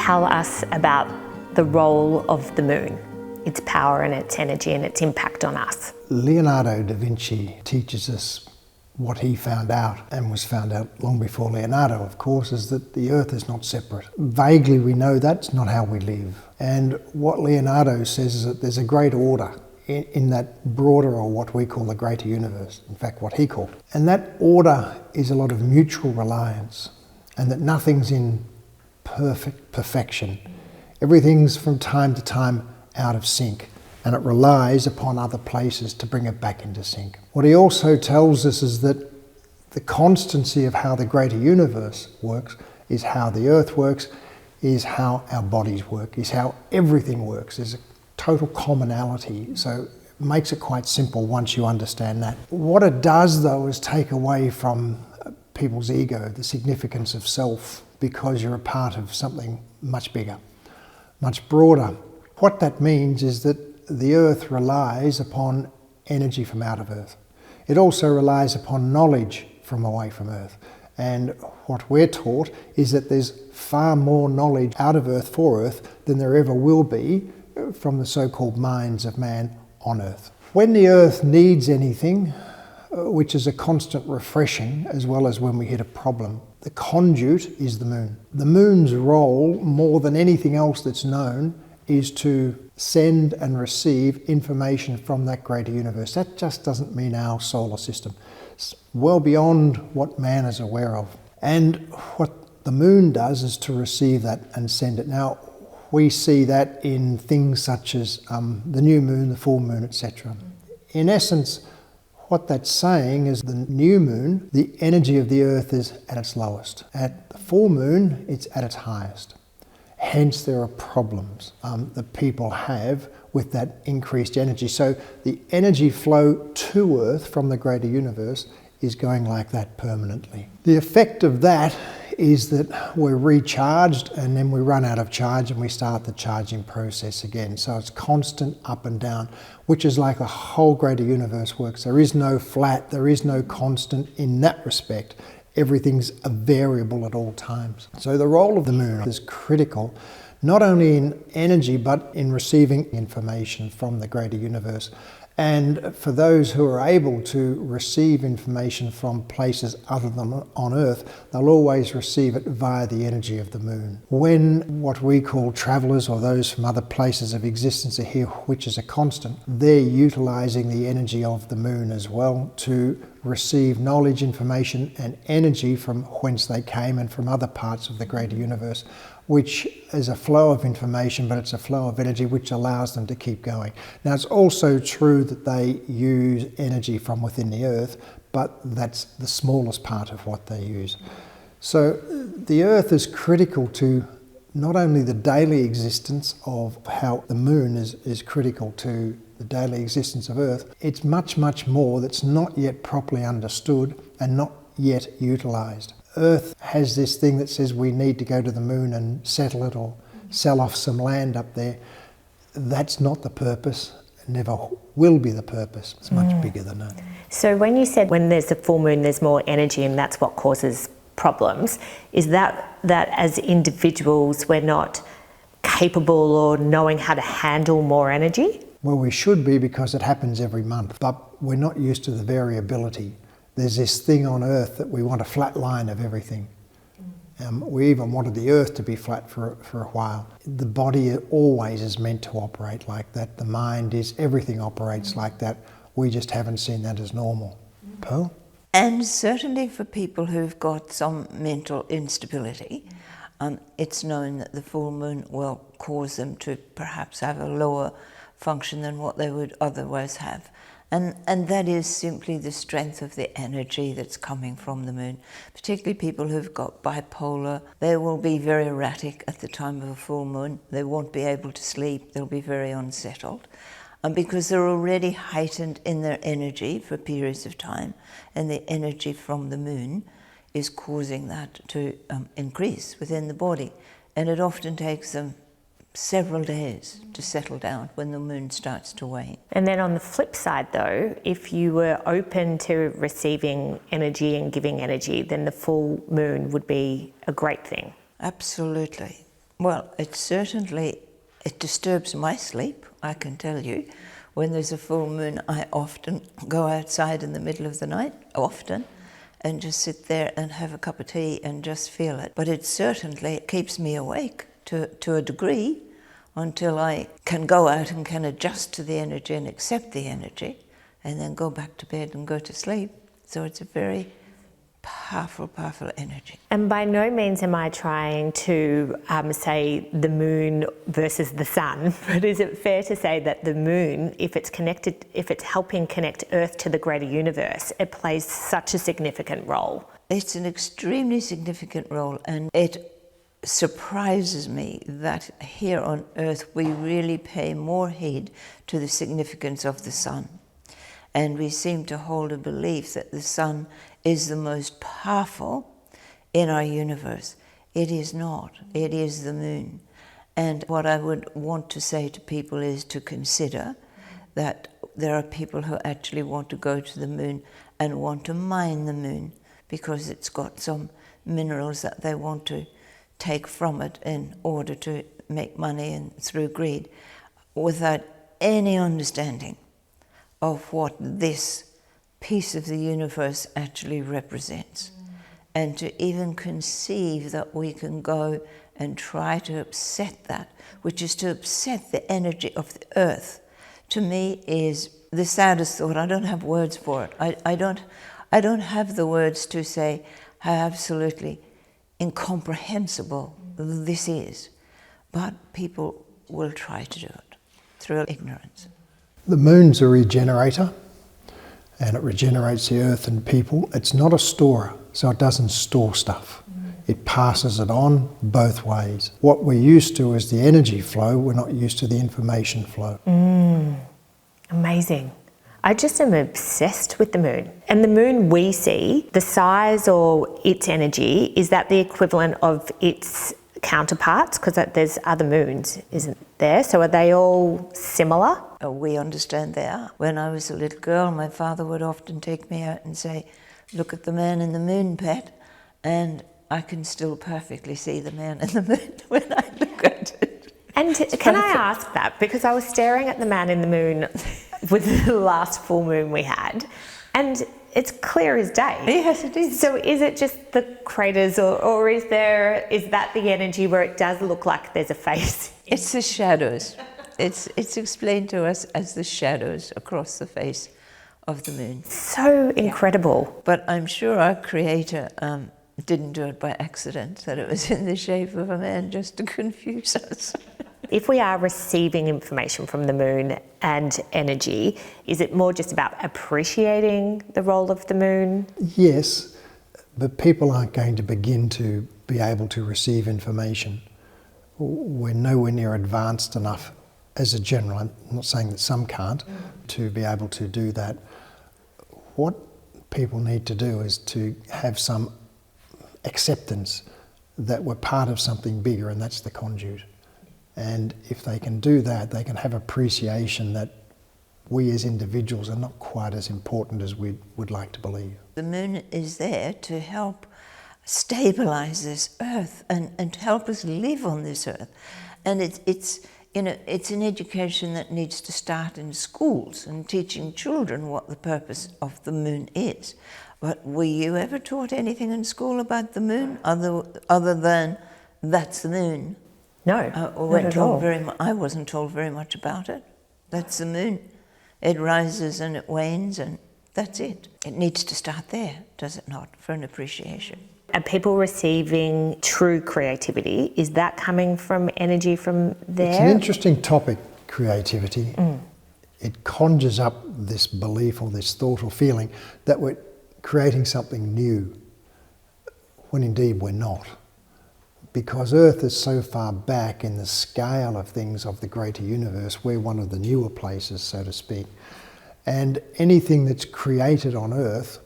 tell us about the role of the moon, its power and its energy and its impact on us? Leonardo da Vinci teaches us what he found out, and was found out long before Leonardo, of course, is that the Earth is not separate. Vaguely we know that's not how we live. And what Leonardo says is that there's a great order in that broader, or what we call the greater universe, in fact what he called. And that order is a lot of mutual reliance, and that nothing's in perfection. Everything's from time to time out of sync, and it relies upon other places to bring it back into sync. What he also tells us is that the constancy of how the greater universe works is how the Earth works, is how our bodies work, is how everything works. There's a total commonality, so it makes it quite simple once you understand that. What it does though is take away from people's ego, the significance of self, because you're a part of something much bigger, much broader. What that means is that the Earth relies upon energy from out of Earth. It also relies upon knowledge from away from Earth. And what we're taught is that there's far more knowledge out of Earth for Earth than there ever will be from the so-called minds of man on Earth. When the Earth needs anything, which is a constant refreshing, as well as when we hit a problem, the conduit is the moon. The moon's role, more than anything else that's known, is to send and receive information from that greater universe. That just doesn't mean our solar system. It's well beyond what man is aware of. And what the moon does is to receive that and send it. Now, we see that in things such as the new moon, the full moon, etc. In essence, what that's saying is the new moon, the energy of the Earth is at its lowest. At the full moon, it's at its highest. Hence, there are problems that people have with that increased energy. So the energy flow to Earth from the greater universe is going like that permanently. The effect of that is that we're recharged, and then we run out of charge and we start the charging process again. So it's constant up and down, which is like the whole greater universe works. There is no flat, there is no constant in that respect. Everything's a variable at all times. So the role of the moon is critical, not only in energy, but in receiving information from the greater universe. And for those who are able to receive information from places other than on Earth, they'll always receive it via the energy of the moon. When what we call travellers, or those from other places of existence, are here, which is a constant, they're utilising the energy of the moon as well to receive knowledge, information and energy from whence they came and from other parts of the greater universe, which is a flow of information, but it's a flow of energy which allows them to keep going. Now, it's also true that they use energy from within the Earth, but that's the smallest part of what they use. So the Earth is critical to not only the daily existence of how the moon is critical to the daily existence of Earth, it's much, much more that's not yet properly understood and not yet utilised. Earth has this thing that says we need to go to the moon and settle it or sell off some land up there. That's not the purpose, it never will be the purpose. It's much bigger than that. So when you said when there's a full moon there's more energy and that's what causes problems, is that as individuals we're not capable or knowing how to handle more energy? Well, we should be, because it happens every month, but we're not used to the variability. There's this thing on Earth that we want a flat line of everything. We even wanted the Earth to be flat for a while. The body always is meant to operate like that. The mind is, everything operates like that. We just haven't seen that as normal. Pearl? And certainly for people who've got some mental instability, it's known that the full moon will cause them to perhaps have a lower function than what they would otherwise have. And that is simply the strength of the energy that's coming from the moon. Particularly people who've got bipolar, they will be very erratic at the time of a full moon. They won't be able to sleep, they'll be very unsettled. And because they're already heightened in their energy for periods of time, and the energy from the moon is causing that to increase within the body. And it often takes them several days to settle down when the moon starts to wane. And then on the flip side though, if you were open to receiving energy and giving energy, then the full moon would be a great thing. Absolutely. Well, it disturbs my sleep, I can tell you. When there's a full moon, I often go outside in the middle of the night, and just sit there and have a cup of tea and just feel it. But it certainly keeps me awake to a degree until I can go out and can adjust to the energy and accept the energy and then go back to bed and go to sleep. So it's a very powerful, powerful energy. And by no means am I trying to say the moon versus the sun, but is it fair to say that the moon, if it's helping connect Earth to the greater universe, it plays such a significant role? It's an extremely significant role, and it surprises me that here on Earth we really pay more heed to the significance of the sun. And we seem to hold a belief that the sun is the most powerful in our universe. It is not. It is the moon. And what I would want to say to people is to consider that there are people who actually want to go to the moon and want to mine the moon because it's got some minerals that they want to take from it in order to make money and through greed, without any understanding of what this piece of the universe actually represents. And to even conceive that we can go and try to upset that, which is to upset the energy of the earth, to me is the saddest thought. I don't have words for it. I don't have the words to say how absolutely incomprehensible this is. But people will try to do it through ignorance. The moon's a regenerator, and it regenerates the earth and people. It's not a storer, so it doesn't store stuff. It passes it on both ways. What we're used to is the energy flow, we're not used to the information flow. Amazing. I just am obsessed with the moon. And the moon we see, the size or its energy, is that the equivalent of its counterparts? Because there's other moons, isn't there? So are they all similar? We understand they are. When I was a little girl, my father would often take me out and say, "Look at the man in the moon, Pat," and I can still perfectly see the man in the moon when I look at it. And can I ask that? Because I was staring at the man in the moon with the last full moon we had, and it's clear as day. Yes, it is. So is it just the craters, or is that the energy where it does look like there's a face? It's the shadows. It's explained to us as the shadows across the face of the moon. So incredible. Yeah. But I'm sure our Creator didn't do it by accident, that it was in the shape of a man just to confuse us. If we are receiving information from the moon and energy, is it more just about appreciating the role of the moon? Yes, but people aren't going to begin to be able to receive information. We're nowhere near advanced enough as a general, I'm not saying that some can't, to be able to do that. What people need to do is to have some acceptance that we're part of something bigger, and that's the conduit. And if they can do that, they can have appreciation that we as individuals are not quite as important as we would like to believe. The moon is there to help stabilize this earth and help us live on this earth. And it's an education that needs to start in schools and teaching children what the purpose of the moon is. But were you ever taught anything in school about the moon other than that's the moon? No, not at all. I wasn't told very much about it. That's the moon. It rises and it wanes, and that's it. It needs to start there, does it not, for an appreciation? Are people receiving true creativity? Is that coming from energy from there? It's an interesting topic, creativity. It conjures up this belief or this thought or feeling that we're creating something new, when indeed we're not. Because Earth is so far back in the scale of things of the greater universe, we're one of the newer places, so to speak. And anything that's created on Earth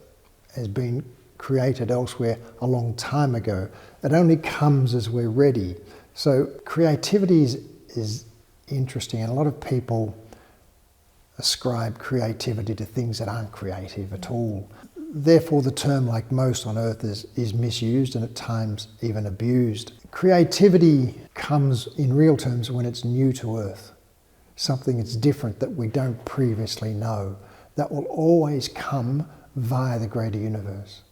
has been created elsewhere a long time ago. It only comes as we're ready. So creativity is interesting, and a lot of people ascribe creativity to things that aren't creative at all. Therefore, the term, like most on earth, is misused and at times even abused. Creativity comes in real terms when it's new to earth, something that's different that we don't previously know, that will always come via the greater universe.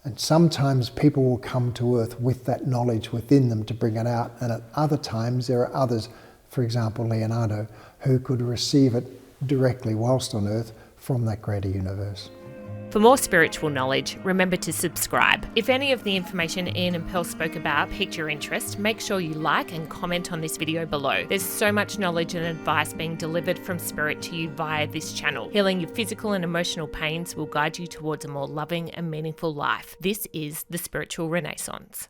And sometimes people will come to earth with that knowledge within them to bring it out, and at other times there are others, for example Leonardo, who could receive it directly whilst on earth from that greater universe. For more spiritual knowledge, remember to subscribe. If any of the information Ian and Pearl spoke about piqued your interest, make sure you like and comment on this video below. There's so much knowledge and advice being delivered from Spirit to you via this channel. Healing your physical and emotional pains will guide you towards a more loving and meaningful life. This is the Spiritual Renaissance.